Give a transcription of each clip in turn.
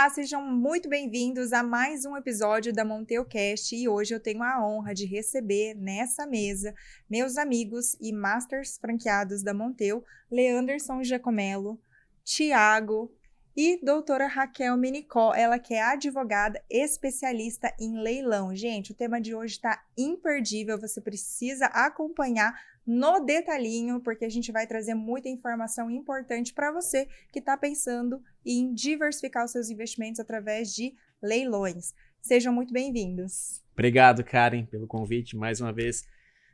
Olá, sejam muito bem-vindos a mais um episódio da MonteoCast e hoje eu tenho a honra de receber nessa mesa meus amigos e masters franqueados da Monteo, Leanderson Giacomello, Thiago e doutora Raquel Minicó, ela que é advogada especialista em leilão. Gente, o tema de hoje está imperdível, você precisa acompanhar no detalhinho, porque a gente vai trazer muita informação importante para você que está pensando em diversificar os seus investimentos através de leilões. Sejam muito bem-vindos. Obrigado, Karen, pelo convite mais uma vez.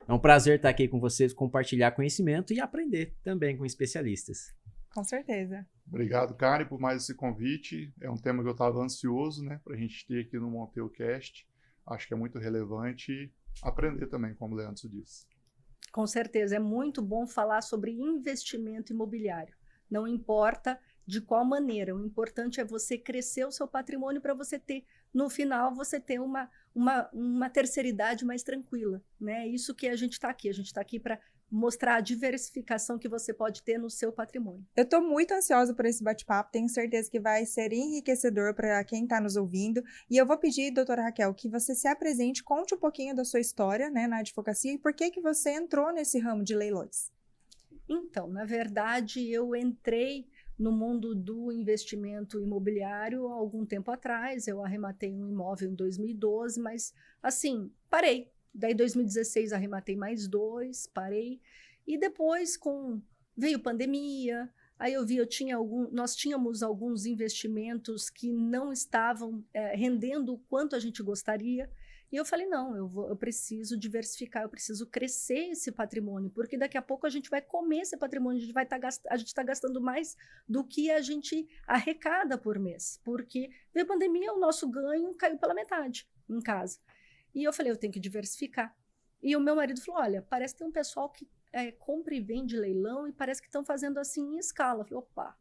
É um prazer estar aqui com vocês, compartilhar conhecimento e aprender também com especialistas. Com certeza. Obrigado, Karen, por mais esse convite. É um tema que eu estava ansioso, para a gente ter aqui no MonteoCast. Acho que é muito relevante e aprender também, como o Leandro disse. Com certeza, é muito bom falar sobre investimento imobiliário. Não importa de qual maneira, o importante é você crescer o seu patrimônio para você ter, no final, você ter uma terceira idade mais tranquila, né? Isso que a gente está aqui para mostrar a diversificação que você pode ter no seu patrimônio. Eu estou muito ansiosa por esse bate-papo, tenho certeza que vai ser enriquecedor para quem está nos ouvindo. E eu vou pedir, doutora Raquel, que você se apresente, conte um pouquinho da sua história, na advocacia e por que você entrou nesse ramo de leilões. Então, na verdade, eu entrei no mundo do investimento imobiliário há algum tempo atrás. Eu arrematei um imóvel em 2012, mas assim, parei. Daí, em 2016, arrematei mais 2, parei. E depois, veio pandemia, aí eu vi, nós tínhamos alguns investimentos que não estavam rendendo o quanto a gente gostaria. E eu falei, não, eu preciso diversificar, eu preciso crescer esse patrimônio, porque daqui a pouco a gente vai comer esse patrimônio, a gente está gastando mais do que a gente arrecada por mês. Porque veio a pandemia, o nosso ganho caiu pela metade em casa. E eu falei, eu tenho que diversificar. E o meu marido falou, olha, parece que tem um pessoal que compra e vende leilão e parece que estão fazendo assim em escala. Eu falei, opa.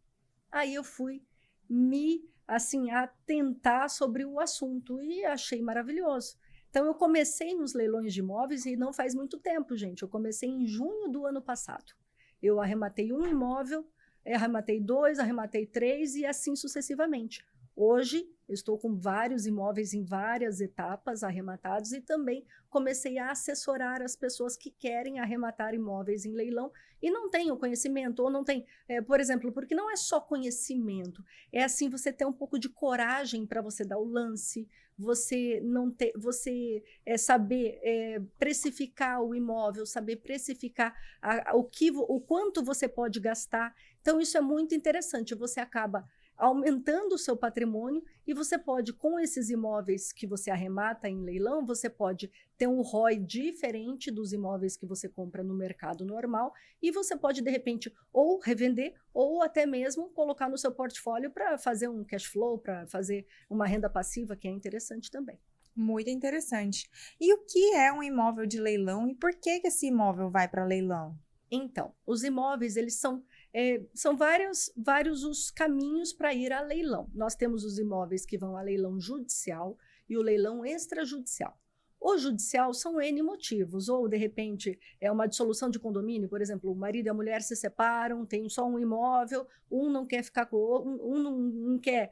Aí eu fui me atentar sobre o assunto e achei maravilhoso. Então, eu comecei nos leilões de imóveis e não faz muito tempo, gente. Eu comecei em junho do ano passado. Eu arrematei um imóvel, arrematei 2, arrematei 3 e assim sucessivamente. Hoje, eu estou com vários imóveis em várias etapas arrematados e também comecei a assessorar as pessoas que querem arrematar imóveis em leilão e não têm o conhecimento, ou não tem, por exemplo, porque não é só conhecimento, é assim você ter um pouco de coragem para você dar o lance, você saber precificar o imóvel, saber precificar o quanto você pode gastar. Então, isso é muito interessante, você acaba aumentando o seu patrimônio e você pode, com esses imóveis que você arremata em leilão, você pode ter um ROI diferente dos imóveis que você compra no mercado normal e você pode, de repente, ou revender ou até mesmo colocar no seu portfólio para fazer um cash flow, para fazer uma renda passiva, que é interessante também. Muito interessante. E o que é um imóvel de leilão e por que esse imóvel vai para leilão? Então, os imóveis, eles são vários os caminhos para ir a leilão. Nós temos os imóveis que vão a leilão judicial e o leilão extrajudicial. O judicial são N motivos, ou de repente é uma dissolução de condomínio, por exemplo, o marido e a mulher se separam, tem só um imóvel, um não quer ficar com o outro, um não quer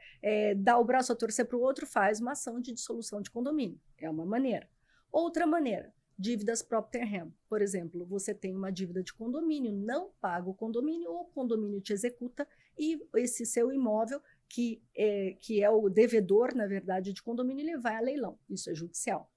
dar o braço a torcer para o outro, faz uma ação de dissolução de condomínio. É uma maneira. Outra maneira, dívidas propter rem. Por exemplo, você tem uma dívida de condomínio, não paga o condomínio, ou o condomínio te executa e esse seu imóvel, que é o devedor, na verdade, de condomínio, ele vai a leilão. Isso é judicial.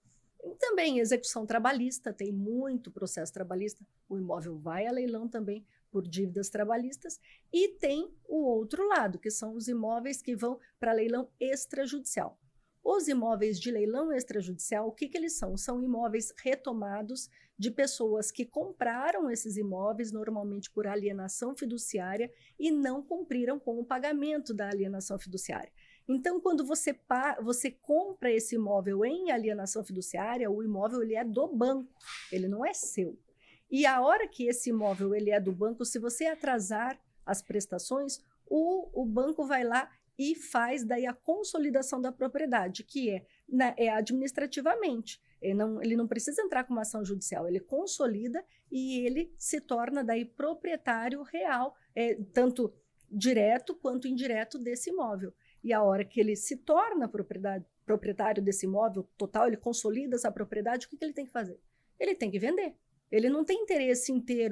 E também execução trabalhista, tem muito processo trabalhista, o imóvel vai a leilão também por dívidas trabalhistas. E tem o outro lado, que são os imóveis que vão para leilão extrajudicial. Os imóveis de leilão extrajudicial, o que eles são? São imóveis retomados de pessoas que compraram esses imóveis, normalmente por alienação fiduciária, e não cumpriram com o pagamento da alienação fiduciária. Então, quando você compra esse imóvel em alienação fiduciária, o imóvel ele é do banco, ele não é seu. E a hora que esse imóvel ele é do banco, se você atrasar as prestações, o banco vai lá e faz daí a consolidação da propriedade, que é administrativamente. Ele não precisa entrar com uma ação judicial, ele consolida e ele se torna daí proprietário real, tanto direto quanto indireto desse imóvel. E a hora que ele se torna proprietário desse imóvel total, ele consolida essa propriedade, o que ele tem que fazer? Ele tem que vender. Ele não tem interesse em ter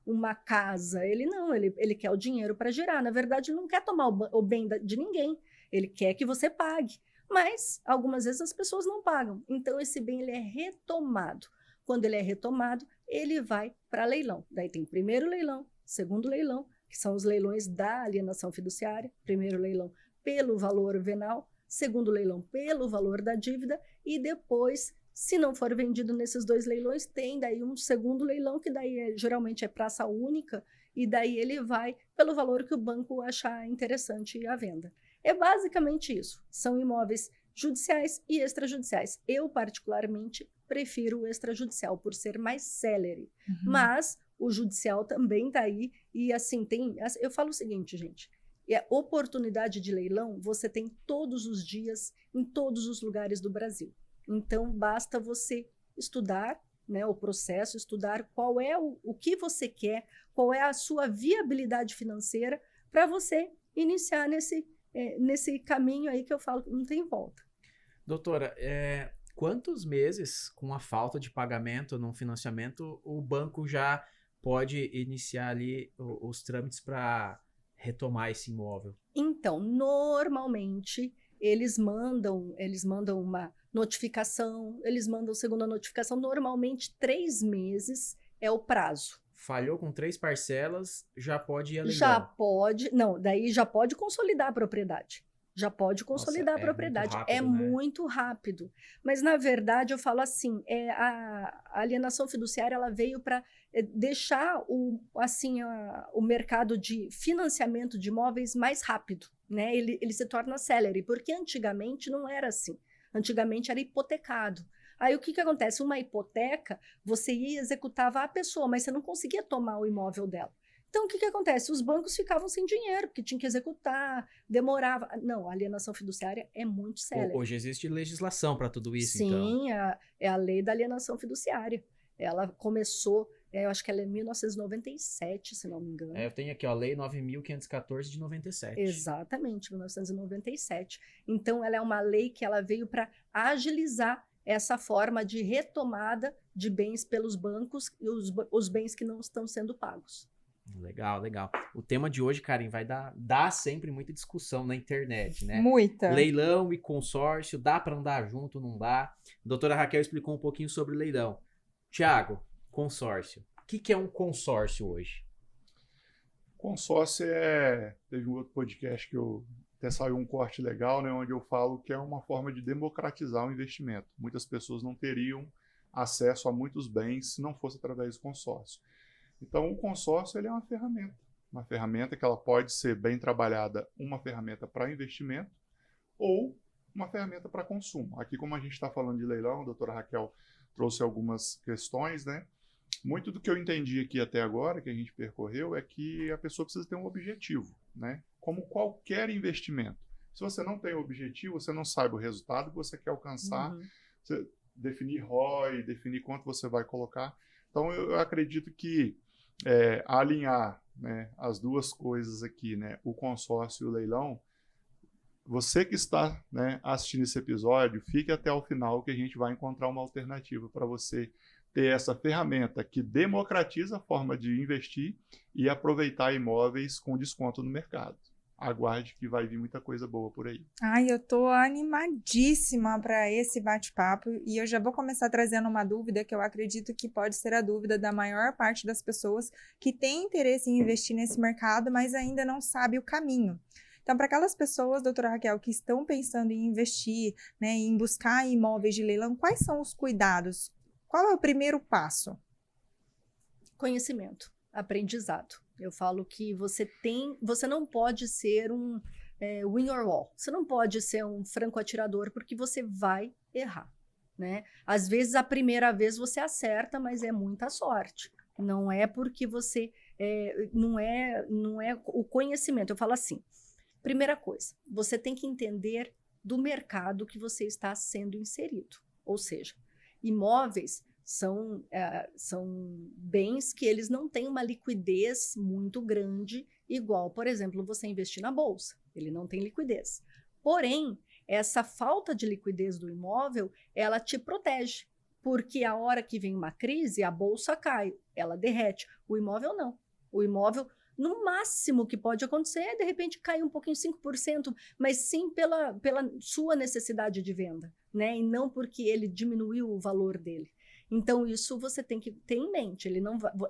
uma casa, ele quer o dinheiro para girar. Na verdade, ele não quer tomar o bem de ninguém, ele quer que você pague. Mas, algumas vezes, as pessoas não pagam. Então, esse bem ele é retomado. Quando ele é retomado, ele vai para leilão. Daí tem o primeiro leilão, segundo leilão, que são os leilões da alienação fiduciária. Primeiro leilão pelo valor venal, segundo leilão pelo valor da dívida, e depois, se não for vendido nesses 2 leilões, tem daí um segundo leilão, que daí geralmente é praça única, e daí ele vai pelo valor que o banco achar interessante à venda. É basicamente isso. São imóveis judiciais e extrajudiciais. Eu, particularmente, prefiro o extrajudicial por ser mais célere. Mas o judicial também está aí. E assim, eu falo o seguinte, gente. Oportunidade de leilão você tem todos os dias, em todos os lugares do Brasil. Então, basta você estudar, né, o processo, estudar qual é o que você quer, qual é a sua viabilidade financeira para você iniciar nesse caminho aí que eu falo que não tem volta. Doutora, quantos meses, com a falta de pagamento num financiamento, o banco já pode iniciar ali os trâmites para retomar esse imóvel? Então, normalmente, eles mandam uma notificação, eles mandam segunda notificação, normalmente 3 meses é o prazo. Falhou com 3 parcelas, já pode ir a leilão. Já pode, não, daí já pode consolidar a propriedade. Já pode consolidar a propriedade. Muito rápido, é muito rápido. Mas, na verdade, eu falo assim, a alienação fiduciária ela veio para deixar o mercado de financiamento de imóveis mais rápido. Né? Ele se torna célere, porque antigamente não era assim. Antigamente era hipotecado. Aí o que acontece? Uma hipoteca, você ia e executava a pessoa, mas você não conseguia tomar o imóvel dela. Então, o que acontece? Os bancos ficavam sem dinheiro, porque tinha que executar, demorava. Não, a alienação fiduciária é muito séria. Hoje existe legislação para tudo isso, Sim, então. Sim, é a lei da alienação fiduciária. Ela começou, eu acho que ela é 1997, se não me engano. Eu tenho aqui, ó, Lei 9.514 de 97. Exatamente, 1997. Então, ela é uma lei que ela veio para agilizar essa forma de retomada de bens pelos bancos e os bens que não estão sendo pagos. Legal, legal. O tema de hoje, Karen, vai dar sempre muita discussão na internet, né? Muita. Leilão e consórcio, dá para andar junto, não dá? A doutora Raquel explicou um pouquinho sobre leilão. Tiago, consórcio. O que é um consórcio hoje? Consórcio teve um outro podcast que até saiu um corte legal, né, onde eu falo que é uma forma de democratizar o investimento. Muitas pessoas não teriam acesso a muitos bens se não fosse através do consórcio. Então, o consórcio ele é uma ferramenta que ela pode ser bem trabalhada, uma ferramenta para investimento ou uma ferramenta para consumo. Aqui, como a gente está falando de leilão, a doutora Raquel trouxe algumas questões, né? Muito do que eu entendi aqui até agora, que a gente percorreu, é que a pessoa precisa ter um objetivo, né? Como qualquer investimento. Se você não tem um objetivo, você não sabe o resultado que você quer alcançar, você definir ROI, definir quanto você vai colocar. Então, eu acredito que alinhar, né, as duas coisas aqui, né, o consórcio e o leilão, você que está, né, assistindo esse episódio, fique até o final que a gente vai encontrar uma alternativa para você ter essa ferramenta que democratiza a forma de investir e aproveitar imóveis com desconto no mercado. Aguarde que vai vir muita coisa boa por aí. Ai, eu tô animadíssima para esse bate-papo e eu já vou começar trazendo uma dúvida que eu acredito que pode ser a dúvida da maior parte das pessoas que tem interesse em investir nesse mercado, mas ainda não sabe o caminho. Então, para aquelas pessoas, doutora Raquel, que estão pensando em investir, né, em buscar imóveis de leilão, quais são os cuidados? Qual é o primeiro passo? Conhecimento, aprendizado. Eu falo que você não pode ser um win or all. Você não pode ser um franco atirador porque você vai errar, né? Às vezes, a primeira vez você acerta, mas é muita sorte. Não é porque você... não é o conhecimento. Eu falo assim, primeira coisa, você tem que entender do mercado que você está sendo inserido. Ou seja, imóveis são bens que eles não têm uma liquidez muito grande, igual, por exemplo, você investir na bolsa. Ele não tem liquidez. Porém, essa falta de liquidez do imóvel, ela te protege, porque a hora que vem uma crise, a bolsa cai, ela derrete. O imóvel não. O imóvel, no máximo que pode acontecer, é de repente cair um pouquinho, 5%, mas sim pela sua necessidade de venda, né? E não porque ele diminuiu o valor dele. Então, isso você tem que ter em mente.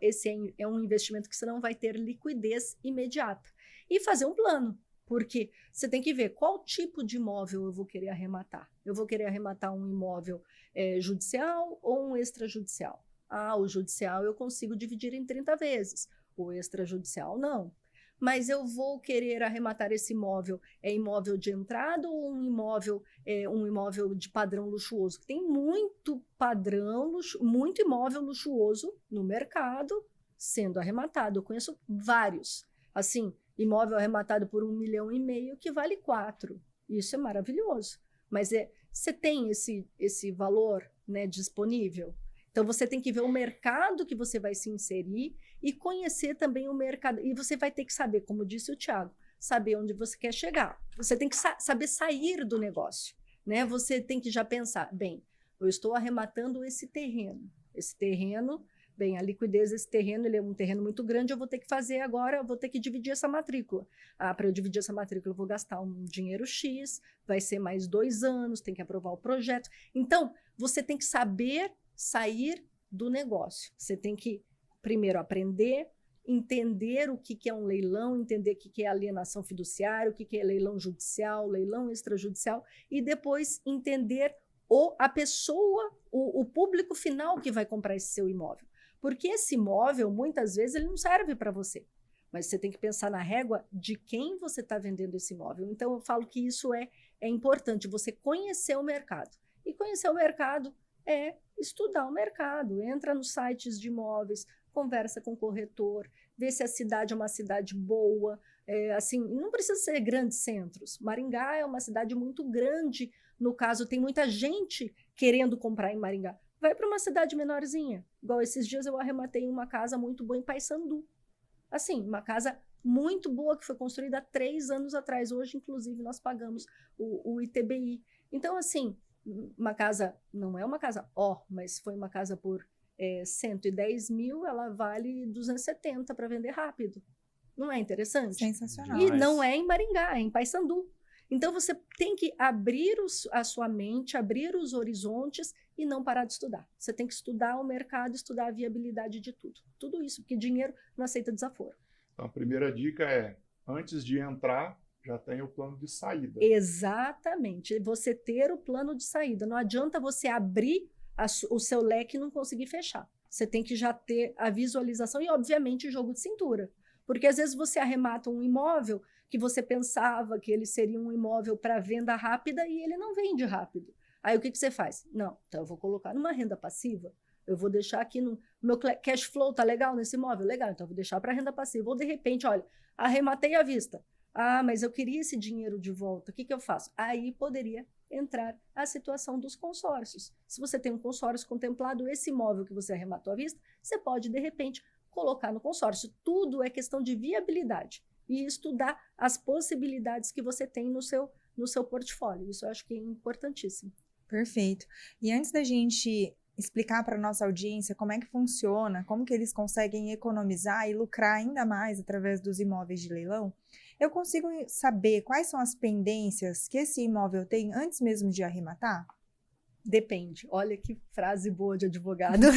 Esse é um investimento que você não vai ter liquidez imediata. E fazer um plano, porque você tem que ver qual tipo de imóvel eu vou querer arrematar. Eu vou querer arrematar um imóvel judicial ou um extrajudicial? O judicial eu consigo dividir em 30 vezes, o extrajudicial não. Mas eu vou querer arrematar esse imóvel, imóvel de entrada ou um imóvel de padrão luxuoso? Tem muito padrão, muito imóvel luxuoso no mercado sendo arrematado. Eu conheço vários. Assim, imóvel arrematado por 1,5 milhão que vale 4. Isso é maravilhoso. Mas você tem esse valor, né, disponível? Então, você tem que ver o mercado que você vai se inserir e conhecer também o mercado. E você vai ter que saber, como disse o Thiago, saber onde você quer chegar. Você tem que saber sair do negócio, né? Você tem que já pensar, bem, eu estou arrematando esse terreno. Esse terreno, bem, a liquidez desse terreno, ele é um terreno muito grande, eu vou ter que fazer agora, eu vou ter que dividir essa matrícula. Para eu dividir essa matrícula, eu vou gastar um dinheiro X, vai ser mais 2 anos, tem que aprovar o projeto. Então, você tem que saber sair do negócio. Você tem que primeiro aprender, entender o que é um leilão, entender o que é alienação fiduciária, o que é leilão judicial, leilão extrajudicial, e depois entender a pessoa, o público final que vai comprar esse seu imóvel. Porque esse imóvel, muitas vezes, ele não serve para você. Mas você tem que pensar na régua de quem você está vendendo esse imóvel. Então, eu falo que isso é importante, você conhecer o mercado. E conhecer o mercado é estudar o mercado, entra nos sites de imóveis, conversa com o corretor, vê se a cidade é uma cidade boa, assim, não precisa ser grandes centros. Maringá é uma cidade muito grande, no caso, tem muita gente querendo comprar em Maringá. Vai para uma cidade menorzinha, igual esses dias eu arrematei uma casa muito boa em Paissandu. Assim, uma casa muito boa que foi construída há 3 anos atrás, hoje, inclusive, nós pagamos o ITBI. Então, assim, uma casa, não é uma casa mas foi uma casa por 110 mil, ela vale 270 para vender rápido. Não é interessante? Sensacional. E não é em Maringá, é em Paissandu. Então, você tem que abrir a sua mente, abrir os horizontes e não parar de estudar. Você tem que estudar o mercado, estudar a viabilidade de tudo. Tudo isso, porque dinheiro não aceita desaforo. Então, a primeira dica é, antes de entrar, já tem o plano de saída. Exatamente. Você ter o plano de saída. Não adianta você abrir o seu leque e não conseguir fechar. Você tem que já ter a visualização e, obviamente, o jogo de cintura. Porque, às vezes, você arremata um imóvel que você pensava que ele seria um imóvel para venda rápida e ele não vende rápido. Aí, o que você faz? Não, então eu vou colocar numa renda passiva. Eu vou deixar aqui no meu cash flow, tá legal nesse imóvel? Legal, então eu vou deixar para renda passiva. Ou, de repente, olha, arrematei à vista. Mas eu queria esse dinheiro de volta, o que eu faço? Aí poderia entrar a situação dos consórcios. Se você tem um consórcio contemplado, esse imóvel que você arrematou à vista, você pode, de repente, colocar no consórcio. Tudo é questão de viabilidade e estudar as possibilidades que você tem no seu portfólio. Isso eu acho que é importantíssimo. Perfeito. E antes da gente explicar para a nossa audiência como é que funciona, como que eles conseguem economizar e lucrar ainda mais através dos imóveis de leilão, eu consigo saber quais são as pendências que esse imóvel tem antes mesmo de arrematar? Depende. Olha que frase boa de advogado.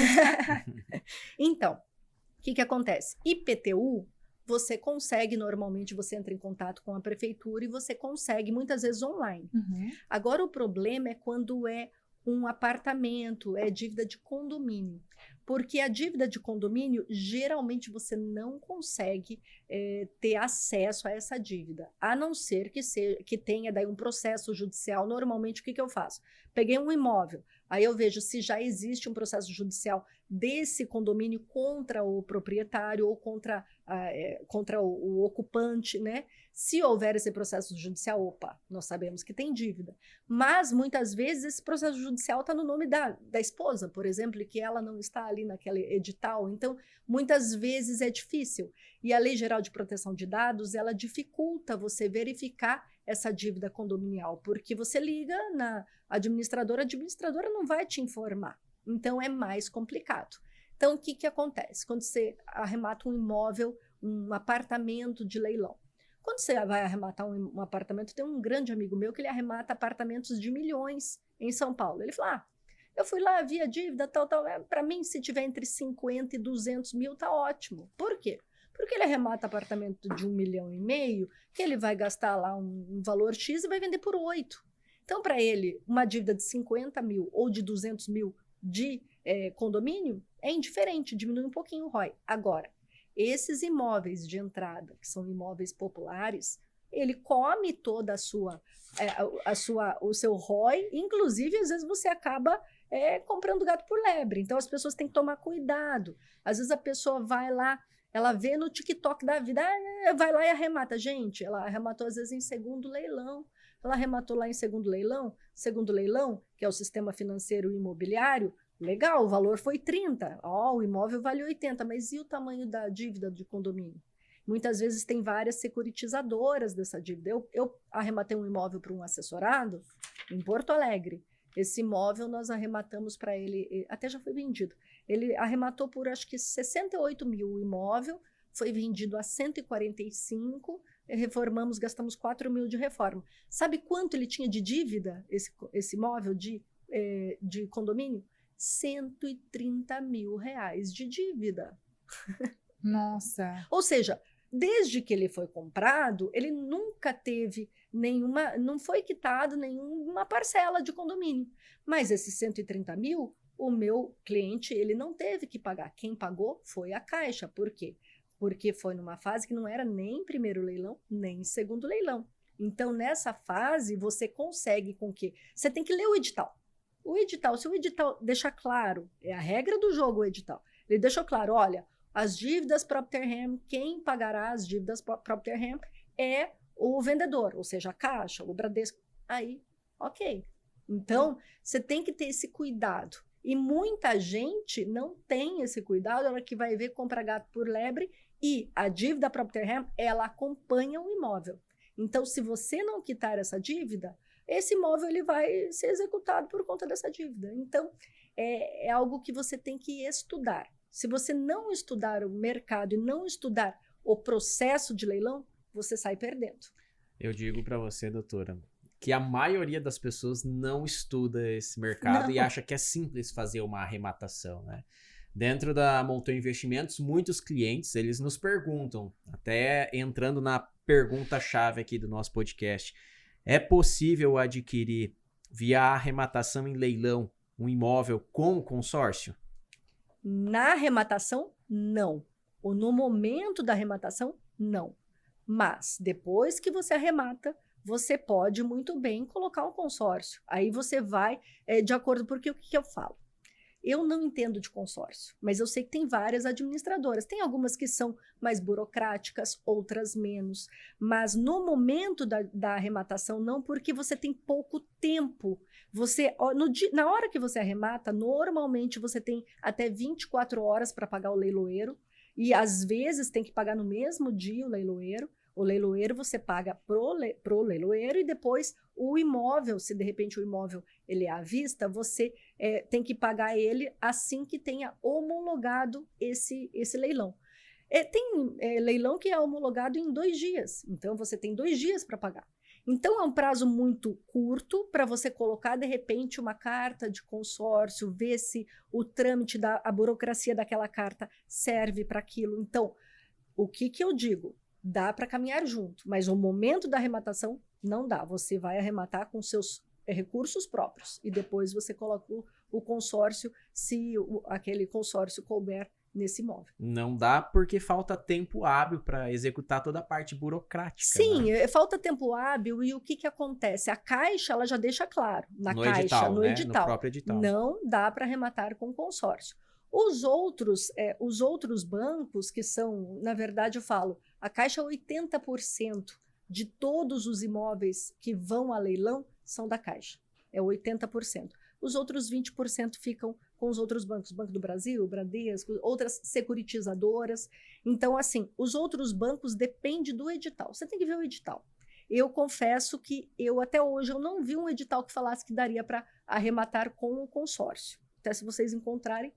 Então, o que acontece? IPTU, você consegue, normalmente você entra em contato com a prefeitura e você consegue, muitas vezes, online. Uhum. Agora, o problema é quando é um apartamento, é dívida de condomínio. Porque a dívida de condomínio, geralmente você não consegue ter acesso a essa dívida, a não ser que tenha daí um processo judicial. Normalmente, o que eu faço? Peguei um imóvel, aí eu vejo se já existe um processo judicial desse condomínio contra o proprietário ou contra o ocupante, né? Se houver esse processo judicial, nós sabemos que tem dívida. Mas, muitas vezes, esse processo judicial está no nome da esposa, por exemplo, e que ela não está ali naquele edital. Então, muitas vezes é difícil. E a Lei Geral de Proteção de Dados, ela dificulta você verificar essa dívida condominial, porque você liga na administradora, a administradora não vai te informar. Então, é mais complicado. Então, o que acontece? Quando você arremata um imóvel, um apartamento de leilão. Quando você vai arrematar um apartamento, tem um grande amigo meu que ele arremata apartamentos de milhões em São Paulo. Ele falou, eu fui lá, vi a dívida, tal. Para mim, se tiver entre 50 e 200 mil, tá ótimo. Por quê? Porque ele arremata apartamento de 1,5 milhão, que ele vai gastar lá um valor X e vai vender por 8. Então, para ele, uma dívida de 50 mil ou de 200 mil de condomínio é indiferente, diminui um pouquinho o ROI. Agora, esses imóveis de entrada, que são imóveis populares, ele come toda o seu ROI, inclusive, às vezes, você acaba comprando gato por lebre. Então, as pessoas têm que tomar cuidado. Às vezes, a pessoa vai lá, ela vê no TikTok da vida, vai lá e arremata. Gente, ela arrematou, às vezes, em segundo leilão. Ela arrematou lá em segundo leilão, que é o sistema financeiro imobiliário, legal, o valor foi 30, o imóvel vale 80, mas e o tamanho da dívida de condomínio? Muitas vezes tem várias securitizadoras dessa dívida. Eu arrematei um imóvel para um assessorado em Porto Alegre. Esse imóvel nós arrematamos para ele, até já foi vendido. Ele arrematou por acho que 68 mil o imóvel, foi vendido a 145, reformamos, gastamos 4 mil de reforma. Sabe quanto ele tinha de dívida, esse imóvel de condomínio? 130 mil reais de dívida. Nossa! Ou seja, desde que ele foi comprado, ele nunca teve não foi quitado nenhuma parcela de condomínio. Mas esses 130 mil, o meu cliente, ele não teve que pagar. Quem pagou foi a Caixa. Por quê? Porque foi numa fase que não era nem primeiro leilão, nem segundo leilão. Então, nessa fase, você consegue com que... Você tem que ler o edital. O edital, se o edital deixar claro, é a regra do jogo o edital, ele deixou claro, olha, as dívidas Propterham, quem pagará as dívidas Propterham é o vendedor, ou seja, a Caixa, o Bradesco. Aí, ok. Então, você tem que ter esse cuidado. E muita gente não tem esse cuidado, ela que vai ver compra gato por lebre e a dívida Propterham, ela acompanha o imóvel. Então, se você não quitar essa dívida, esse imóvel ele vai ser executado por conta dessa dívida. Então, é algo que você tem que estudar. Se você não estudar o mercado e não estudar o processo de leilão, você sai perdendo. Eu digo para você, doutora, que a maioria das pessoas não estuda esse mercado e acha que é simples fazer uma arrematação, né? Dentro da Monteau Investimentos, muitos clientes, eles nos perguntam, até entrando na pergunta-chave aqui do nosso podcast, é possível adquirir via arrematação em leilão um imóvel com consórcio? Na arrematação, não. Ou no momento da arrematação, não. Mas depois que você arremata, você pode muito bem colocar um consórcio. Aí você vai de acordo, porque o que eu falo? Eu não entendo de consórcio, mas eu sei que tem várias administradoras. Tem algumas que são mais burocráticas, outras menos. Mas no momento da arrematação, não, porque você tem pouco tempo. Na hora que você arremata, normalmente você tem até 24 horas para pagar o leiloeiro. E às vezes tem que pagar no mesmo dia o leiloeiro. O leiloeiro você paga pro leiloeiro e depois o imóvel, se de repente o imóvel ele é à vista, você tem que pagar ele assim que tenha homologado esse leilão. Tem leilão que é homologado em 2 dias, então você tem 2 dias para pagar. Então é um prazo muito curto para você colocar de repente uma carta de consórcio, ver se o trâmite a burocracia daquela carta serve para aquilo. Então, o que eu digo? Dá para caminhar junto, mas o momento da arrematação não dá. Você vai arrematar com seus recursos próprios e depois você coloca o consórcio, se aquele consórcio couber nesse imóvel. Não dá porque falta tempo hábil para executar toda a parte burocrática. Sim, né? Falta tempo hábil e o que acontece? A Caixa ela já deixa claro no edital, no né? edital. No próprio edital. Não dá para arrematar com consórcio. Os outros bancos que são, na verdade eu falo, a Caixa 80% de todos os imóveis que vão a leilão são da Caixa, é 80%. Os outros 20% ficam com os outros bancos, Banco do Brasil, Bradesco, outras securitizadoras. Então, assim, os outros bancos dependem do edital. Você tem que ver o edital. eu confesso que até hoje eu não vi um edital que falasse que daria para arrematar com o consórcio. Até se vocês encontrarem,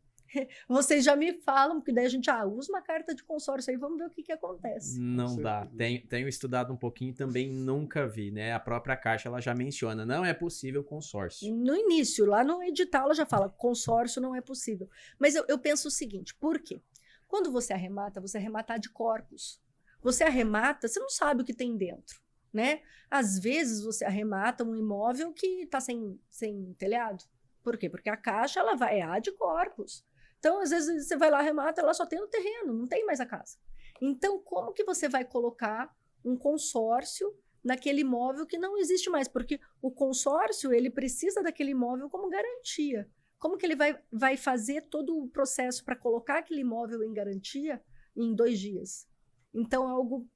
vocês já me falam, porque daí a gente usa uma carta de consórcio aí, vamos ver o que acontece. Não dá. Tenho estudado um pouquinho e também nunca vi, né? A própria Caixa ela já menciona, não é possível consórcio. No início, lá no edital, ela já fala, consórcio não é possível. Mas eu penso o seguinte, por quê? Quando você arremata de corpos. Você arremata, você não sabe o que tem dentro, né? Às vezes você arremata um imóvel que está sem telhado. Por quê? Porque a Caixa ela é a de corpos. Então, às vezes, você vai lá, arremata, ela só tem o terreno, não tem mais a casa. Então, como que você vai colocar um consórcio naquele imóvel que não existe mais? Porque o consórcio, ele precisa daquele imóvel como garantia. Como que ele vai fazer todo o processo para colocar aquele imóvel em garantia em 2 dias? Então, é algo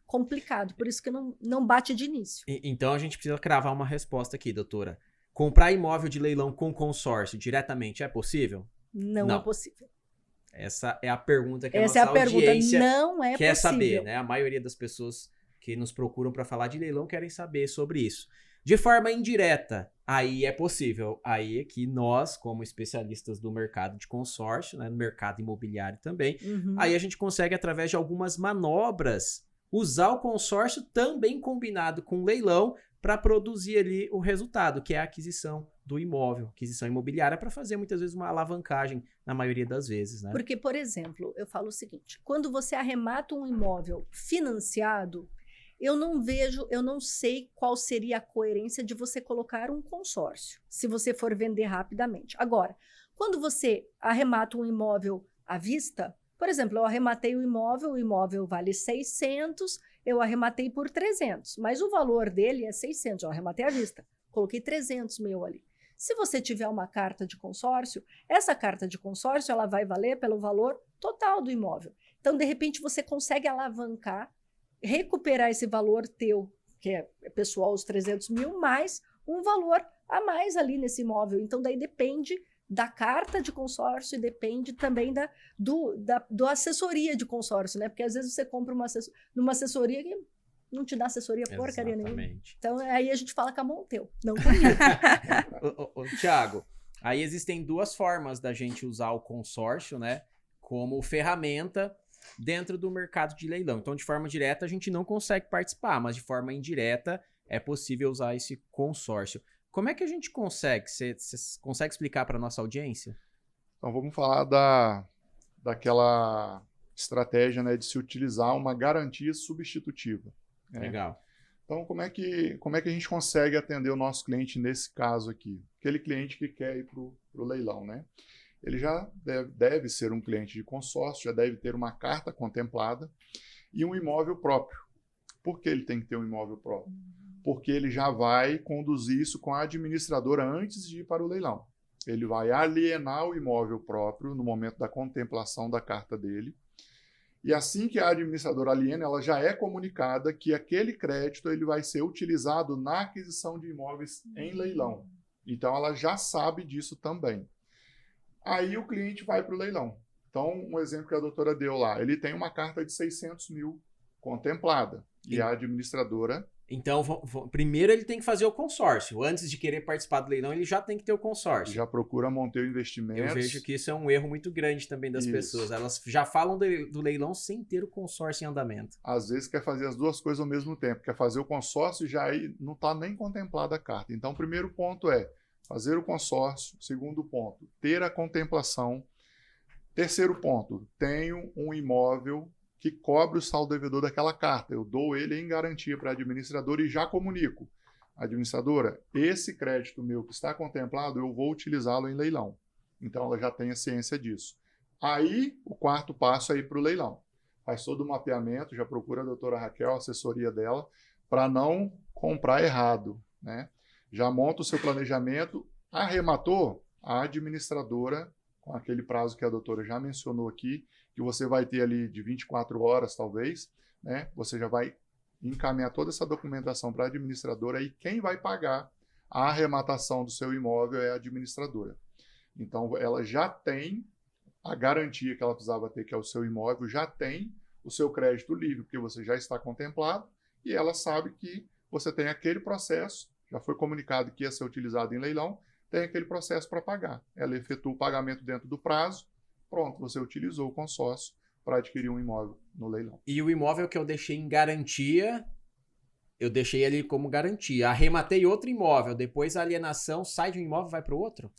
complicado, por isso que não bate de início. Então, a gente precisa cravar uma resposta aqui, doutora. Comprar imóvel de leilão com consórcio diretamente é possível? Não é possível. Essa é a pergunta que Essa a nossa audiência não é quer possível. saber, né? A maioria das pessoas que nos procuram para falar de leilão querem saber sobre isso. De forma indireta, aí é possível. Aí é que nós, como especialistas do mercado de consórcio, né, no mercado imobiliário também, aí a gente consegue, através de algumas manobras, usar o consórcio também combinado com o leilão para produzir ali o resultado, que é a aquisição do imóvel, aquisição imobiliária, para fazer muitas vezes uma alavancagem, na maioria das vezes, né? Porque, por exemplo, eu falo o seguinte, quando você arremata um imóvel financiado, eu não sei qual seria a coerência de você colocar um consórcio, se você for vender rapidamente. Agora, quando você arremata um imóvel à vista, por exemplo, eu arrematei o imóvel vale 600, eu arrematei por 300, mas o valor dele é 600, eu arrematei à vista, coloquei 300 meu ali. Se você tiver uma carta de consórcio, essa carta de consórcio ela vai valer pelo valor total do imóvel. Então, de repente, você consegue alavancar, recuperar esse valor teu, que é pessoal, os 300 mil, mais um valor a mais ali nesse imóvel. Então, daí depende da carta de consórcio e depende também do assessoria de consórcio, né? Porque às vezes você compra numa assessoria que não te dá assessoria porcaria nenhuma. Então, aí a gente fala com a Monteu, não comigo. Tiago, aí existem 2 formas da gente usar o consórcio, né? Como ferramenta dentro do mercado de leilão. Então, de forma direta, a gente não consegue participar, mas de forma indireta é possível usar esse consórcio. Como é que a gente consegue? Você consegue explicar para a nossa audiência? Então, vamos falar daquela estratégia, né, de se utilizar uma garantia substitutiva. Né? Legal. Então, como é que a gente consegue atender o nosso cliente nesse caso aqui? Aquele cliente que quer ir para o leilão, né? Ele já deve ser um cliente de consórcio, já deve ter uma carta contemplada e um imóvel próprio. Por que ele tem que ter um imóvel próprio? Porque ele já vai conduzir isso com a administradora antes de ir para o leilão. Ele vai alienar o imóvel próprio no momento da contemplação da carta dele. E assim que a administradora aliena, ela já é comunicada que aquele crédito ele vai ser utilizado na aquisição de imóveis em leilão. Então, ela já sabe disso também. Aí o cliente vai para o leilão. Então, um exemplo que a doutora deu lá, ele tem uma carta de 600 mil contemplada. E a administradora... Então, primeiro ele tem que fazer o consórcio. Antes de querer participar do leilão, ele já tem que ter o consórcio. Já procura Monteu Investimentos. Eu vejo que isso é um erro muito grande também das pessoas. Elas já falam do leilão sem ter o consórcio em andamento. Às vezes quer fazer as 2 coisas ao mesmo tempo. Quer fazer o consórcio e já aí não está nem contemplada a carta. Então, o primeiro ponto é fazer o consórcio. Segundo ponto, ter a contemplação. Terceiro ponto, tenho um imóvel que cobre o saldo devedor daquela carta. Eu dou ele em garantia para a administradora e já comunico. Administradora, esse crédito meu que está contemplado, eu vou utilizá-lo em leilão. Então, ela já tem a ciência disso. Aí, o 4º passo é ir para o leilão. Faz todo o mapeamento, já procura a doutora Raquel, a assessoria dela, para não comprar errado, né? Já monta o seu planejamento, arrematou, a administradora, com aquele prazo que a doutora já mencionou aqui, que você vai ter ali de 24 horas, talvez, né? Você já vai encaminhar toda essa documentação para a administradora e quem vai pagar a arrematação do seu imóvel é a administradora. Então, ela já tem a garantia que ela precisava ter, que é o seu imóvel, já tem o seu crédito livre, porque você já está contemplado, e ela sabe que você tem aquele processo, já foi comunicado que ia ser utilizado em leilão, tem aquele processo para pagar. Ela efetua o pagamento dentro do prazo, pronto, você utilizou o consórcio para adquirir um imóvel no leilão. E o imóvel que eu deixei em garantia, eu deixei ele como garantia. Arrematei outro imóvel, depois a alienação sai de um imóvel e vai para o outro?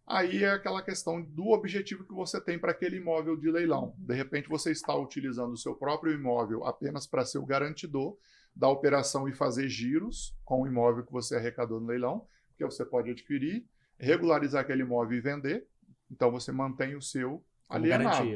Aí é aquela questão do objetivo que você tem para aquele imóvel de leilão. De repente você está utilizando o seu próprio imóvel apenas para ser o garantidor da operação e fazer giros com o imóvel que você arrecadou no leilão, que você pode adquirir, regularizar aquele imóvel e vender. Então você mantém o seu alienado.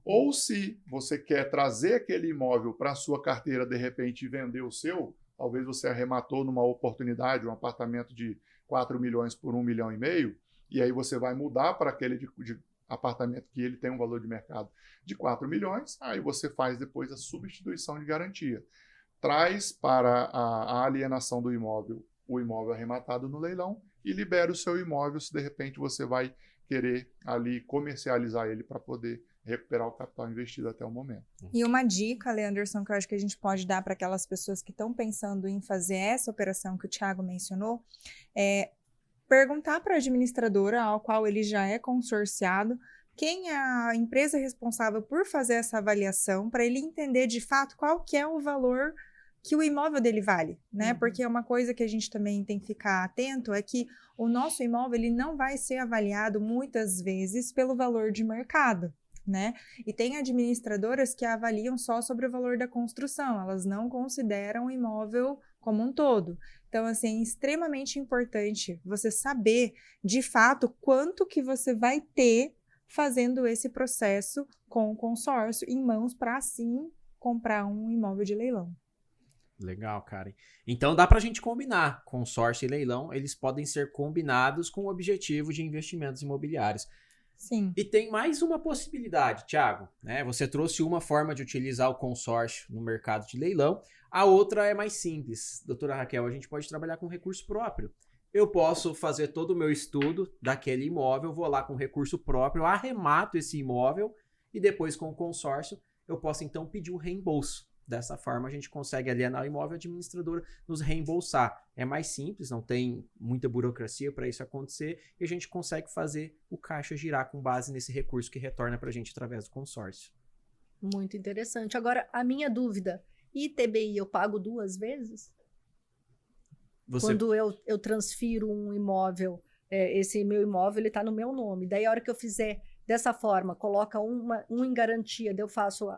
Ou se você quer trazer aquele imóvel para a sua carteira de repente e vender o seu, talvez você arrematou numa oportunidade um apartamento de 4 milhões por 1,5 milhão, e aí você vai mudar para aquele de apartamento que ele tem um valor de mercado de 4 milhões, aí você faz depois a substituição de garantia. Traz para a alienação do imóvel o imóvel arrematado no leilão e libera o seu imóvel se de repente você vai querer ali comercializar ele para poder recuperar o capital investido até o momento. E uma dica, Leanderson, que eu acho que a gente pode dar para aquelas pessoas que estão pensando em fazer essa operação que o Thiago mencionou, é perguntar para a administradora, ao qual ele já é consorciado, quem é a empresa responsável por fazer essa avaliação, para ele entender de fato qual que é o valor que o imóvel dele vale, né? Porque uma coisa que a gente também tem que ficar atento é que o nosso imóvel ele não vai ser avaliado muitas vezes pelo valor de mercado, né? E tem administradoras que avaliam só sobre o valor da construção, elas não consideram o imóvel como um todo. Então, assim, é extremamente importante você saber, de fato, quanto que você vai ter fazendo esse processo com o consórcio em mãos para, assim, comprar um imóvel de leilão. Legal, Karen. Então dá pra gente combinar. Consórcio e leilão, eles podem ser combinados com o objetivo de investimentos imobiliários. Sim. E tem mais uma possibilidade, Thiago, né? Você trouxe uma forma de utilizar o consórcio no mercado de leilão, a outra é mais simples. Doutora Raquel, a gente pode trabalhar com recurso próprio. Eu posso fazer todo o meu estudo daquele imóvel, vou lá com recurso próprio, arremato esse imóvel e depois com o consórcio eu posso então pedir o reembolso. Dessa forma, a gente consegue alienar o imóvel e a administradora nos reembolsar. É mais simples, não tem muita burocracia para isso acontecer e a gente consegue fazer o caixa girar com base nesse recurso que retorna para a gente através do consórcio. Muito interessante. Agora, a minha dúvida, ITBI eu pago 2 vezes? Quando eu transfiro um imóvel, esse meu imóvel está no meu nome. Daí, a hora que eu fizer dessa forma, coloca um em garantia, daí eu faço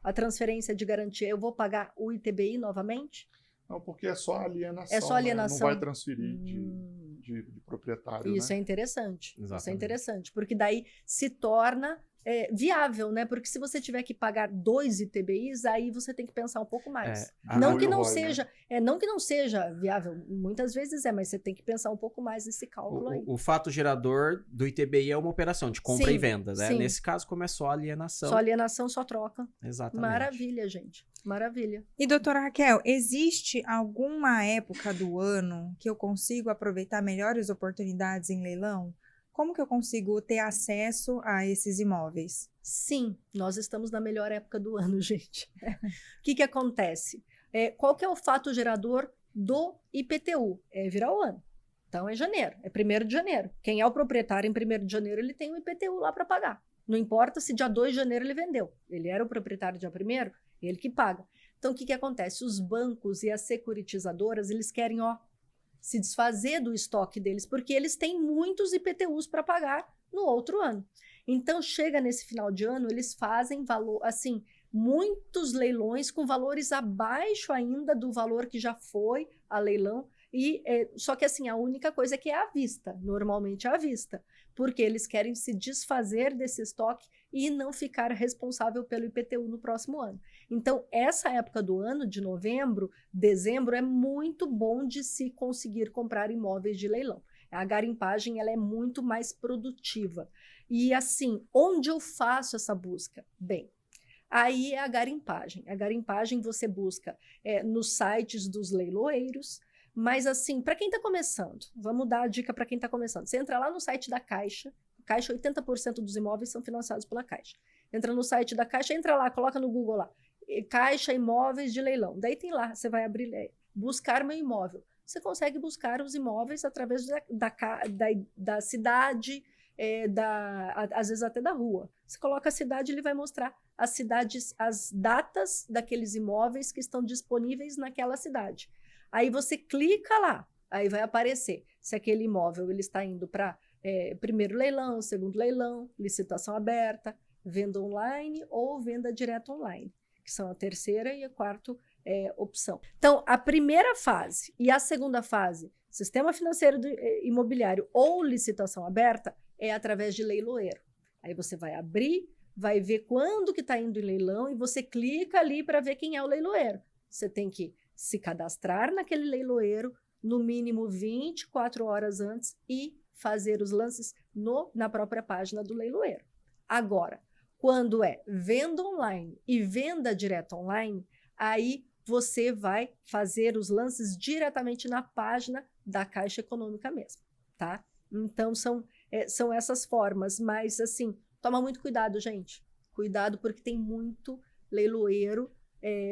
a transferência de garantia, eu vou pagar o ITBI novamente? Não, porque é só alienação. É só alienação. Né? Não vai transferir de proprietário. Isso né? é interessante. Exatamente. Isso é interessante, porque daí se torna viável, né? Porque se você tiver que pagar 2 ITBIs, aí você tem que pensar um pouco mais. Não que não seja, não que não seja viável, muitas vezes mas você tem que pensar um pouco mais nesse cálculo aí. O fato gerador do ITBI é uma operação de compra e venda, né? Sim. Nesse caso, como é só alienação. Só alienação, só troca. Exatamente. Maravilha, gente. Maravilha. E, doutora Raquel, existe alguma época do ano que eu consigo aproveitar melhores oportunidades em leilão? Como que eu consigo ter acesso a esses imóveis? Sim, nós estamos na melhor época do ano, gente. O que acontece? Qual que é o fato gerador do IPTU? É virar o ano. Então, é janeiro, é 1º de janeiro. Quem é o proprietário em 1º de janeiro, ele tem o IPTU lá para pagar. Não importa se dia 2 de janeiro ele vendeu. Ele era o proprietário dia 1º, ele que paga. Então, o que acontece? Os bancos e as securitizadoras, eles querem, se desfazer do estoque deles, porque eles têm muitos IPTUs para pagar no outro ano. Então, chega nesse final de ano, eles fazem valor, assim, muitos leilões com valores abaixo ainda do valor que já foi a leilão. Só que, assim, a única coisa é que é à vista, normalmente é à vista, porque eles querem se desfazer desse estoque e não ficar responsável pelo IPTU no próximo ano. Então, essa época do ano, de novembro, dezembro, é muito bom de se conseguir comprar imóveis de leilão. A garimpagem ela é muito mais produtiva. E, assim, onde eu faço essa busca? Bem, aí é a garimpagem. A garimpagem você busca nos sites dos leiloeiros. Mas, assim, para quem está começando, vamos dar a dica para quem está começando. Você entra lá no site da Caixa. Caixa, 80% dos imóveis são financiados pela Caixa. Entra no site da Caixa, entra lá, coloca no Google lá. Caixa Imóveis de Leilão. Daí tem lá, você vai abrir, buscar meu imóvel. Você consegue buscar os imóveis através da cidade, às vezes até da rua. Você coloca a cidade, ele vai mostrar as cidades, as datas daqueles imóveis que estão disponíveis naquela cidade. Aí você clica lá, aí vai aparecer se aquele imóvel ele está indo para primeiro leilão, segundo leilão, licitação aberta, venda online ou venda direta online, que são a terceira e a quarta opção. Então, a primeira fase e a segunda fase, sistema financeiro imobiliário ou licitação aberta, é através de leiloeiro. Aí você vai abrir, vai ver quando que está indo em leilão e você clica ali para ver quem é o leiloeiro. Você tem que se cadastrar naquele leiloeiro no mínimo 24 horas antes e fazer os lances na própria página do leiloeiro. Agora, quando é venda online e venda direta online, aí você vai fazer os lances diretamente na página da Caixa Econômica mesmo, tá? Então, são essas formas, mas assim, toma muito cuidado, gente. Cuidado porque tem muito leiloeiro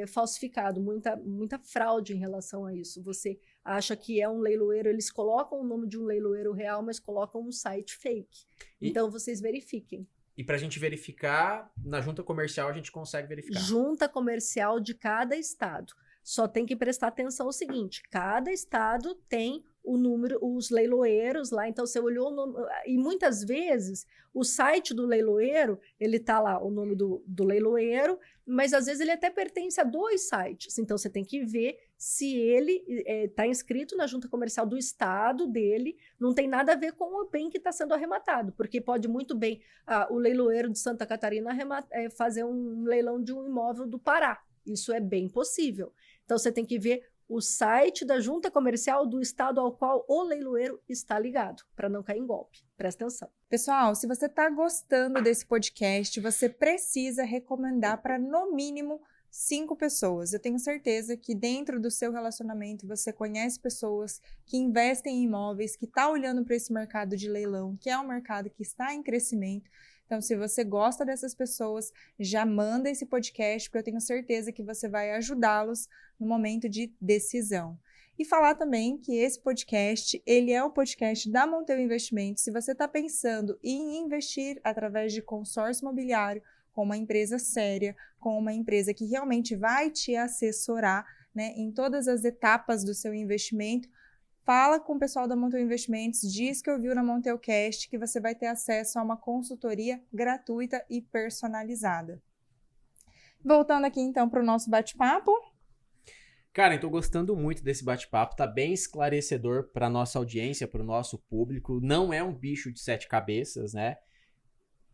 falsificado, muita fraude em relação a isso. Você acha que é um leiloeiro, eles colocam o nome de um leiloeiro real, mas colocam um site fake. Então, vocês verifiquem. E para a gente verificar, na junta comercial a gente consegue verificar. Junta comercial de cada estado. Só tem que prestar atenção ao seguinte, cada estado tem o número, os leiloeiros lá, então você olhou o nome, e muitas vezes o site do leiloeiro, ele tá lá, o nome do leiloeiro, mas às vezes ele até pertence a 2 sites, então você tem que ver se ele está inscrito na junta comercial do estado dele, não tem nada a ver com o bem que está sendo arrematado, porque pode muito bem o leiloeiro de Santa Catarina fazer um leilão de um imóvel do Pará, isso é bem possível. Então você tem que ver o site da junta comercial do estado ao qual o leiloeiro está ligado, para não cair em golpe. Presta atenção. Pessoal, se você está gostando desse podcast, você precisa recomendar para, no mínimo, 5 pessoas. Eu tenho certeza que dentro do seu relacionamento você conhece pessoas que investem em imóveis, que estão olhando para esse mercado de leilão, que é um mercado que está em crescimento. Então, se você gosta dessas pessoas, já manda esse podcast, porque eu tenho certeza que você vai ajudá-los no momento de decisão. E falar também que esse podcast, ele é o podcast da Monteu Investimentos. Se você está pensando em investir através de consórcio imobiliário, com uma empresa séria, com uma empresa que realmente vai te assessorar, né, em todas as etapas do seu investimento, fala com o pessoal da Monteu Investimentos, diz que ouviu na MonteuCast que você vai ter acesso a uma consultoria gratuita e personalizada. Voltando aqui então para o nosso bate-papo. Cara, eu tô gostando muito desse bate-papo, tá bem esclarecedor para nossa audiência, para o nosso público. Não é um bicho de 7 cabeças, né?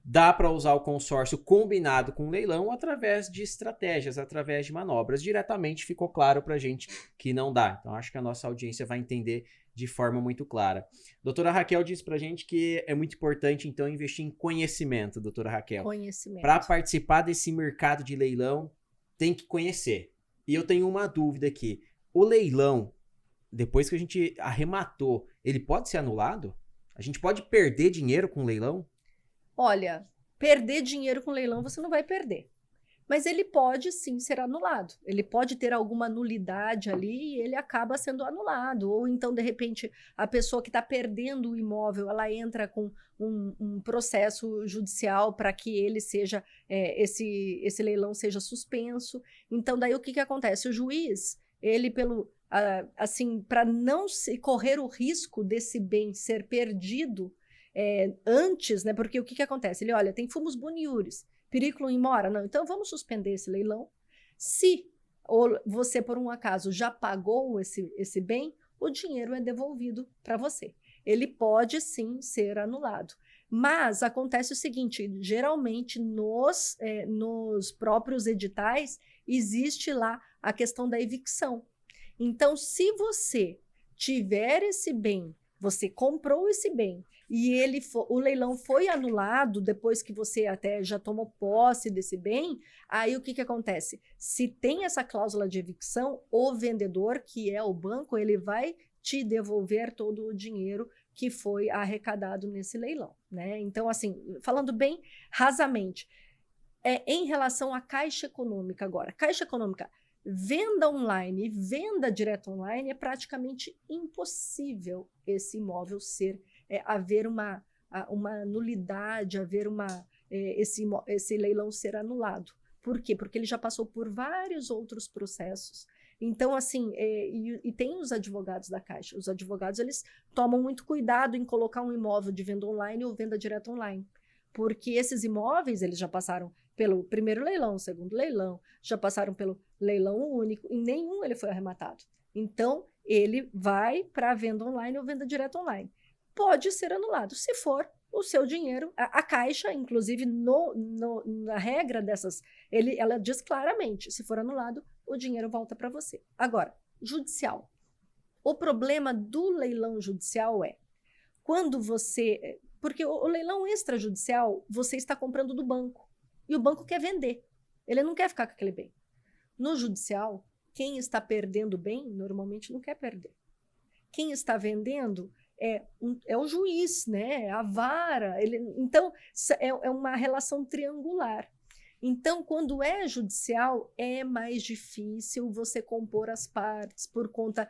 Dá para usar o consórcio combinado com o leilão através de estratégias, através de manobras. Diretamente ficou claro para a gente que não dá. Então, acho que a nossa audiência vai entender de forma muito clara. Doutora Raquel disse para a gente que é muito importante, então, investir em conhecimento, doutora Raquel. Conhecimento. Para participar desse mercado de leilão, tem que conhecer. E eu tenho uma dúvida aqui. O leilão, depois que a gente arrematou, ele pode ser anulado? A gente pode perder dinheiro com o leilão? Olha, perder dinheiro com leilão você não vai perder. Mas ele pode sim ser anulado. Ele pode ter alguma nulidade ali e ele acaba sendo anulado. Ou então, de repente, a pessoa que está perdendo o imóvel, ela entra com um processo judicial para que ele seja, esse leilão seja suspenso. Então, daí o que acontece? O juiz, ele assim, para não correr o risco desse bem ser perdido, antes, né? Porque o que acontece? Ele olha, tem fumus boniuris, periculum in mora, não, então vamos suspender esse leilão. Se você, por um acaso, já pagou esse bem, o dinheiro é devolvido para você. Ele pode sim ser anulado. Mas acontece o seguinte, geralmente nos próprios editais existe lá a questão da evicção. Então, se você tiver esse bem, você comprou esse bem, e o leilão foi anulado depois que você até já tomou posse desse bem, aí o que acontece? Se tem essa cláusula de evicção, o vendedor, que é o banco, ele vai te devolver todo o dinheiro que foi arrecadado nesse leilão, né? Então, assim, falando bem rasamente, em relação à Caixa Econômica agora. Caixa Econômica, venda online e venda direta online é praticamente impossível esse imóvel haver uma nulidade, esse leilão ser anulado. Por quê? Porque ele já passou por vários outros processos. Então, assim, e tem os advogados da Caixa. Os advogados, eles tomam muito cuidado em colocar um imóvel de venda online ou venda direta online. Porque esses imóveis, eles já passaram pelo primeiro leilão, segundo leilão, já passaram pelo leilão único, e nenhum ele foi arrematado. Então, ele vai para a venda online ou venda direta online. Pode ser anulado, se for o seu dinheiro. A Caixa, inclusive, na regra dessas, ela diz claramente, se for anulado, o dinheiro volta para você. Agora, judicial. O problema do leilão judicial é, quando você... Porque o leilão extrajudicial, você está comprando do banco. E o banco quer vender. Ele não quer ficar com aquele bem. No judicial, quem está perdendo bem, normalmente não quer perder. Quem está vendendo é o juiz, né? É a vara. Então, é uma relação triangular. Então, quando é judicial, é mais difícil você compor as partes por conta...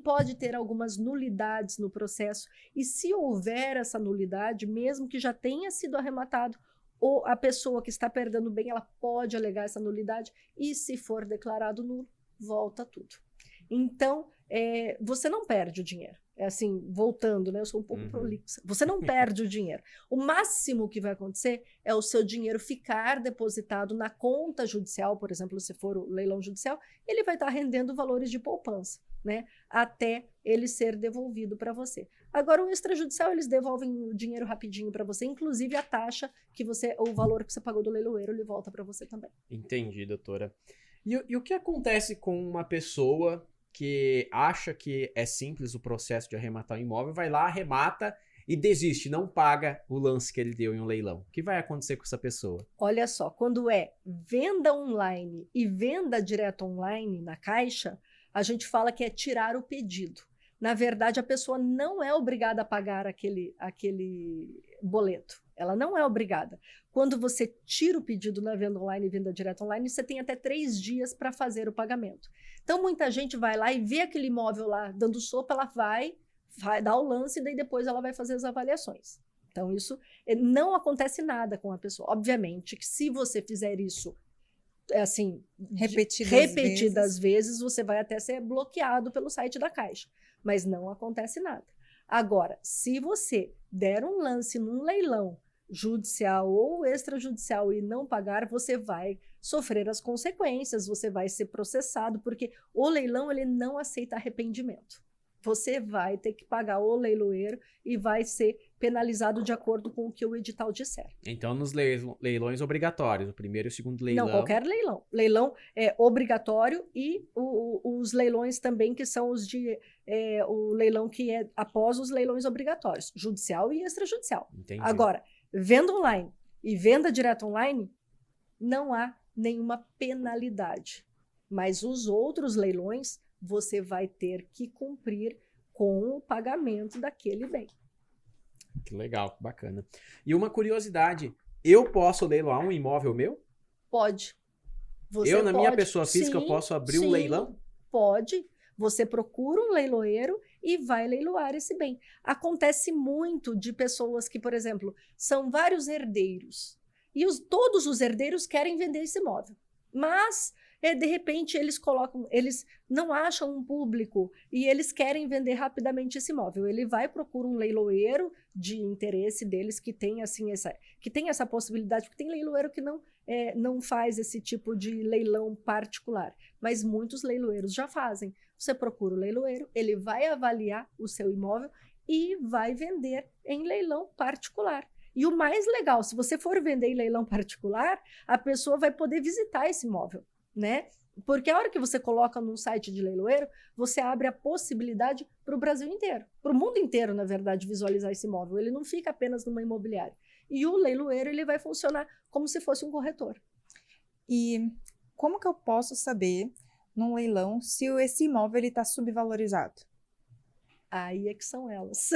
Pode ter algumas nulidades no processo, e se houver essa nulidade, mesmo que já tenha sido arrematado, ou a pessoa que está perdendo bem, ela pode alegar essa nulidade, e se for declarado nulo, volta tudo. Então, você não perde o dinheiro. É assim, voltando, né? Eu sou um pouco prolixa. Você não perde o dinheiro. O máximo que vai acontecer é o seu dinheiro ficar depositado na conta judicial, por exemplo, se for o leilão judicial, ele vai estar rendendo valores de poupança, né? Até ele ser devolvido para você. Agora, o extrajudicial, eles devolvem o dinheiro rapidinho para você, inclusive a taxa o valor que você pagou do leiloeiro, ele volta para você também. Entendi, doutora. E o que acontece com uma pessoa que acha que é simples o processo de arrematar o imóvel, vai lá, arremata e desiste, não paga o lance que ele deu em um leilão? O que vai acontecer com essa pessoa? Olha só, quando é venda online e venda direta online na Caixa, a gente fala que é tirar o pedido. Na verdade, a pessoa não é obrigada a pagar aquele boleto. Ela não é obrigada. Quando você tira o pedido na venda online e venda direta online, você tem até 3 dias para fazer o pagamento. Então, muita gente vai lá e vê aquele imóvel lá dando sopa, ela vai dar o lance e daí depois ela vai fazer as avaliações. Então, isso não acontece nada com a pessoa. Obviamente que se você fizer isso assim, repetidas vezes, você vai até ser bloqueado pelo site da Caixa. Mas não acontece nada. Agora, se você der um lance num leilão judicial ou extrajudicial e não pagar, você vai sofrer as consequências, você vai ser processado, porque o leilão ele não aceita arrependimento. Você vai ter que pagar o leiloeiro e vai ser penalizado de acordo com o que o edital disser. Então, nos leilões obrigatórios, o primeiro e o segundo leilão... Não, qualquer leilão. Leilão é obrigatório e os leilões também, que são o leilão que é após os leilões obrigatórios, judicial e extrajudicial. Entendi. Agora, venda online e venda direta online, não há nenhuma penalidade. Mas os outros leilões, você vai ter que cumprir com o pagamento daquele bem. Que legal, bacana. E uma curiosidade, eu posso leiloar um imóvel meu? Pode. Minha pessoa física, eu posso abrir um leilão? Pode. Você procura um leiloeiro e vai leiloar esse bem. Acontece muito de pessoas que, por exemplo, são vários herdeiros. E todos os herdeiros querem vender esse imóvel. Mas... de repente, eles não acham um público e eles querem vender rapidamente esse imóvel. Ele vai procurar um leiloeiro de interesse deles que tem, assim, essa possibilidade, porque tem leiloeiro que não faz esse tipo de leilão particular, mas muitos leiloeiros já fazem. Você procura o leiloeiro, ele vai avaliar o seu imóvel e vai vender em leilão particular. E o mais legal, se você for vender em leilão particular, a pessoa vai poder visitar esse imóvel, né? Porque a hora que você coloca num site de leiloeiro, você abre a possibilidade para o Brasil inteiro, para o mundo inteiro, na verdade, visualizar esse imóvel. Ele não fica apenas numa imobiliária. E o leiloeiro ele vai funcionar como se fosse um corretor. E como que eu posso saber, num leilão, se esse imóvel está subvalorizado? Aí é que são elas.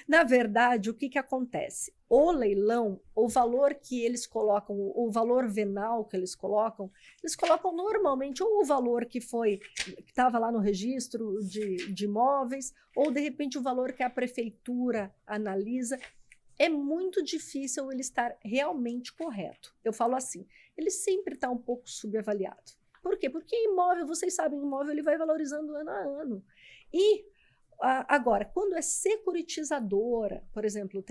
Na verdade, o que acontece? O leilão, o valor que eles colocam, o valor venal que eles colocam normalmente ou o valor que estava lá no registro de imóveis, ou de repente o valor que a prefeitura analisa. É muito difícil ele estar realmente correto. Eu falo assim, ele sempre está um pouco subavaliado. Por quê? Porque imóvel, vocês sabem, imóvel ele vai valorizando ano a ano. E agora, quando é securitizadora, por exemplo,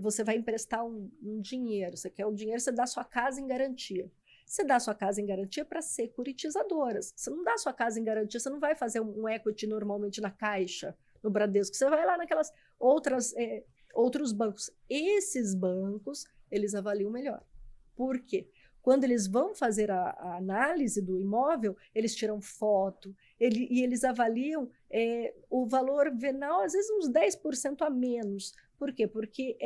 você vai emprestar um dinheiro, você quer um dinheiro, você dá sua casa em garantia. Você dá sua casa em garantia para securitizadoras. Você não dá sua casa em garantia, você não vai fazer um equity normalmente na Caixa, no Bradesco. Você vai lá naquelas outros bancos. Esses bancos, eles avaliam melhor. Por quê? Quando eles vão fazer a análise do imóvel, eles tiram foto e eles avaliam o valor venal, às vezes uns 10% a menos. Por quê? Porque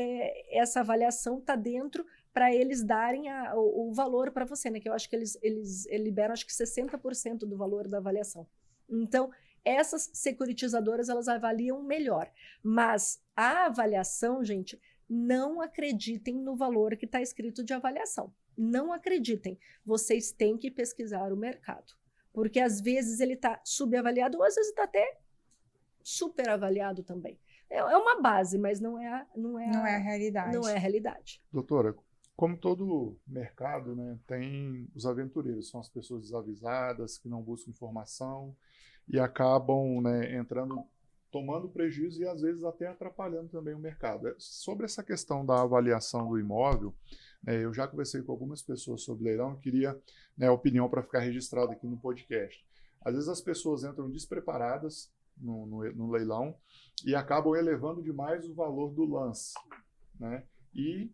essa avaliação está dentro para eles darem o valor para você, né? Que eu acho que eles liberam acho que 60% do valor da avaliação. Então, essas securitizadoras, elas avaliam melhor. Mas a avaliação, gente, não acreditem no valor que está escrito de avaliação. Não acreditem. Vocês têm que pesquisar o mercado. Porque às vezes ele está subavaliado ou às vezes está até superavaliado também. É uma base, mas não é a realidade. Não é a realidade. Doutora, como todo mercado, né, tem os aventureiros, são as pessoas desavisadas, que não buscam informação e acabam, né, tomando prejuízo e às vezes até atrapalhando também o mercado. Sobre essa questão da avaliação do imóvel, eu já conversei com algumas pessoas sobre leilão, queria, né, opinião para ficar registrado aqui no podcast. Às vezes as pessoas entram despreparadas no leilão e acabam elevando demais o valor do lance, né? E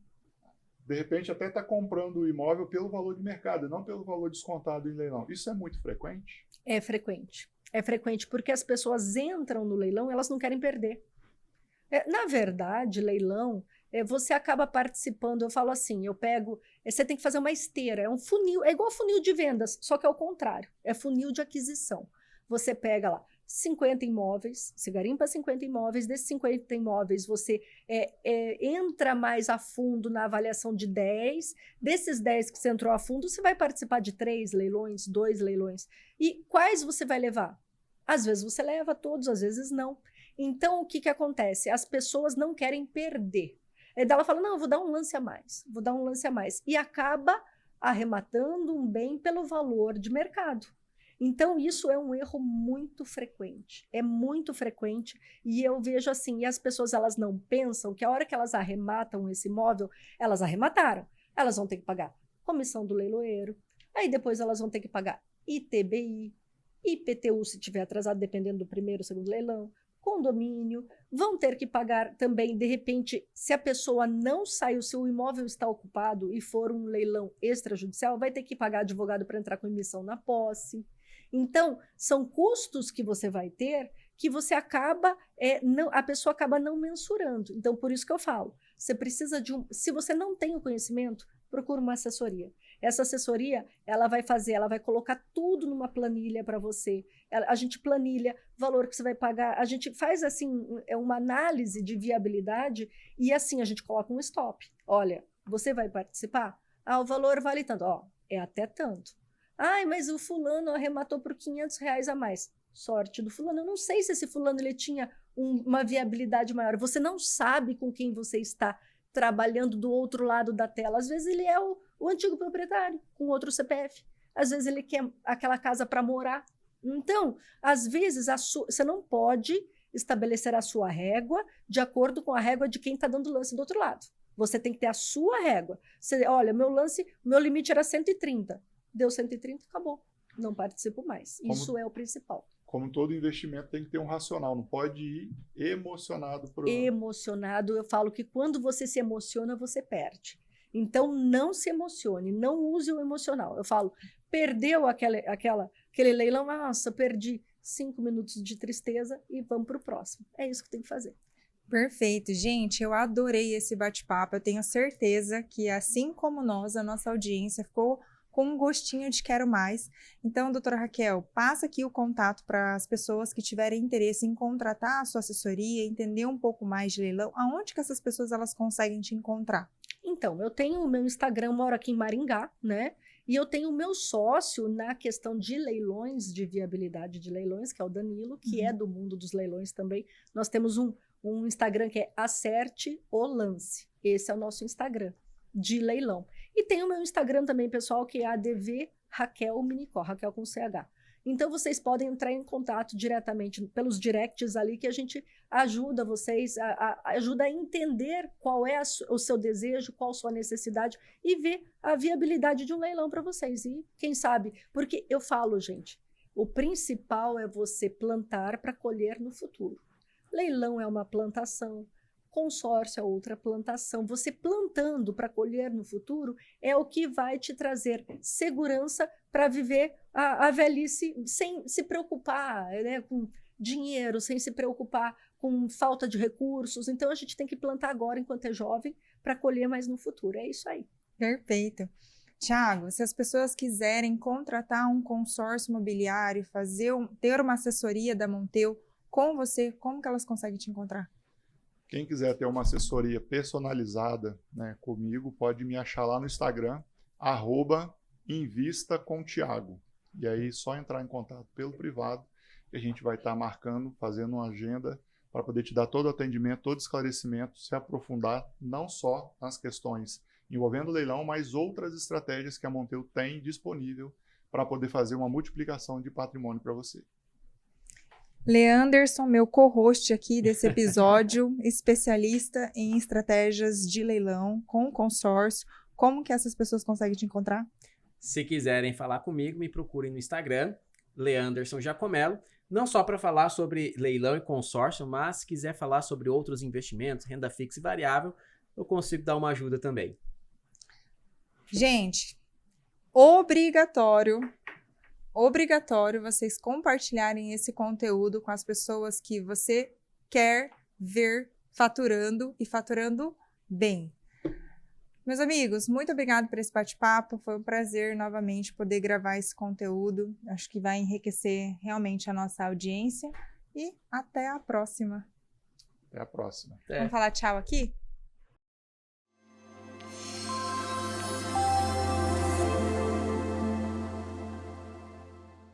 de repente até está comprando o imóvel pelo valor de mercado, não pelo valor descontado em leilão. Isso é muito frequente? É frequente. É frequente porque as pessoas entram no leilão e elas não querem perder. Na verdade, leilão, você acaba participando, eu falo assim, você tem que fazer uma esteira, é um funil, é igual funil de vendas, só que é o contrário, é funil de aquisição. Você pega lá 50 imóveis, você garimpa 50 imóveis, desses 50 imóveis você entra mais a fundo na avaliação de 10, desses 10 que você entrou a fundo, você vai participar de 3 leilões, 2 leilões. E quais você vai levar? Às vezes você leva todos, às vezes não. Então, o que acontece? As pessoas não querem perder. Ela fala, não, eu vou dar um lance a mais, vou dar um lance a mais. E acaba arrematando um bem pelo valor de mercado. Então, isso é um erro muito frequente. É muito frequente. E eu vejo assim, e as pessoas elas não pensam que a hora que elas arrematam esse imóvel, elas arremataram. Elas vão ter que pagar comissão do leiloeiro. Aí depois elas vão ter que pagar ITBI, IPTU se tiver atrasado, dependendo do primeiro ou segundo leilão, condomínio, vão ter que pagar também, de repente, se a pessoa não saiu, se o imóvel está ocupado e for um leilão extrajudicial, vai ter que pagar advogado para entrar com emissão na posse. Então, são custos que você vai ter que você acaba, a pessoa acaba não mensurando. Então, por isso que eu falo, você precisa se você não tem o conhecimento, procura uma assessoria. Essa assessoria, ela vai colocar tudo numa planilha para você. A gente planilha o valor que você vai pagar, a gente faz assim, uma análise de viabilidade e assim a gente coloca um stop. Olha, você vai participar? O valor vale tanto. É até tanto. Mas o fulano arrematou por R$500 a mais. Sorte do fulano. Eu não sei se esse fulano ele tinha uma viabilidade maior. Você não sabe com quem você está trabalhando do outro lado da tela. Às vezes ele é o antigo proprietário, com outro CPF. Às vezes ele quer aquela casa para morar. Então, às vezes, você não pode estabelecer a sua régua de acordo com a régua de quem está dando lance do outro lado. Você tem que ter a sua régua. Olha, meu limite era 130. Deu 130, acabou. Não participo mais. Isso é o principal. Como todo investimento tem que ter um racional, não pode ir emocionado. Emocionado, eu falo que quando você se emociona, você perde. Então, não se emocione, não use o emocional. Eu falo, perdeu aquele leilão, nossa, perdi 5 minutos de tristeza e vamos para o próximo. É isso que tem que fazer. Perfeito, gente, eu adorei esse bate-papo. Eu tenho certeza que, assim como nós, a nossa audiência ficou com um gostinho de quero mais. Então, doutora Raquel, passa aqui o contato para as pessoas que tiverem interesse em contratar a sua assessoria, entender um pouco mais de leilão. Aonde que essas pessoas elas conseguem te encontrar? Então, eu tenho o meu Instagram, moro aqui em Maringá, né? E eu tenho o meu sócio na questão de leilões, de viabilidade de leilões, que é o Danilo, que é do mundo dos leilões também. Nós temos um Instagram que é Acerte o Lance. Esse é o nosso Instagram de leilão. E tem o meu Instagram também, pessoal, que é ADV Raquel Minicó, Raquel com CH. Então, vocês podem entrar em contato diretamente pelos directs ali, que a gente ajuda vocês, ajuda a entender qual é o seu desejo, qual a sua necessidade e ver a viabilidade de um leilão para vocês. E quem sabe, porque eu falo, gente, o principal é você plantar para colher no futuro. Leilão é uma plantação, consórcio é outra plantação. Você plantando para colher no futuro é o que vai te trazer segurança para viver a velhice sem se preocupar, né, com dinheiro, sem se preocupar com falta de recursos. Então, a gente tem que plantar agora, enquanto é jovem, para colher mais no futuro. É isso aí. Perfeito. Tiago, se as pessoas quiserem contratar um consórcio imobiliário, ter uma assessoria da Monteu com você, como que elas conseguem te encontrar? Quem quiser ter uma assessoria personalizada, né, comigo, pode me achar lá no Instagram, @invistacomtiago. E aí, só entrar em contato pelo privado, que a gente vai estar marcando, fazendo uma agenda para poder te dar todo o atendimento, todo o esclarecimento, se aprofundar não só nas questões envolvendo o leilão, mas outras estratégias que a Monteu tem disponível para poder fazer uma multiplicação de patrimônio para você. Leanderson, meu co-host aqui desse episódio, especialista em estratégias de leilão com consórcio. Como que essas pessoas conseguem te encontrar? Se quiserem falar comigo, me procurem no Instagram, Leanderson Jacomelo, não só para falar sobre leilão e consórcio, mas se quiser falar sobre outros investimentos, renda fixa e variável, eu consigo dar uma ajuda também. Gente, obrigatório vocês compartilharem esse conteúdo com as pessoas que você quer ver faturando e faturando bem. Meus amigos, muito obrigada por esse bate-papo. Foi um prazer novamente poder gravar esse conteúdo. Acho que vai enriquecer realmente a nossa audiência. E até a próxima. Até a próxima. Vamos falar tchau aqui?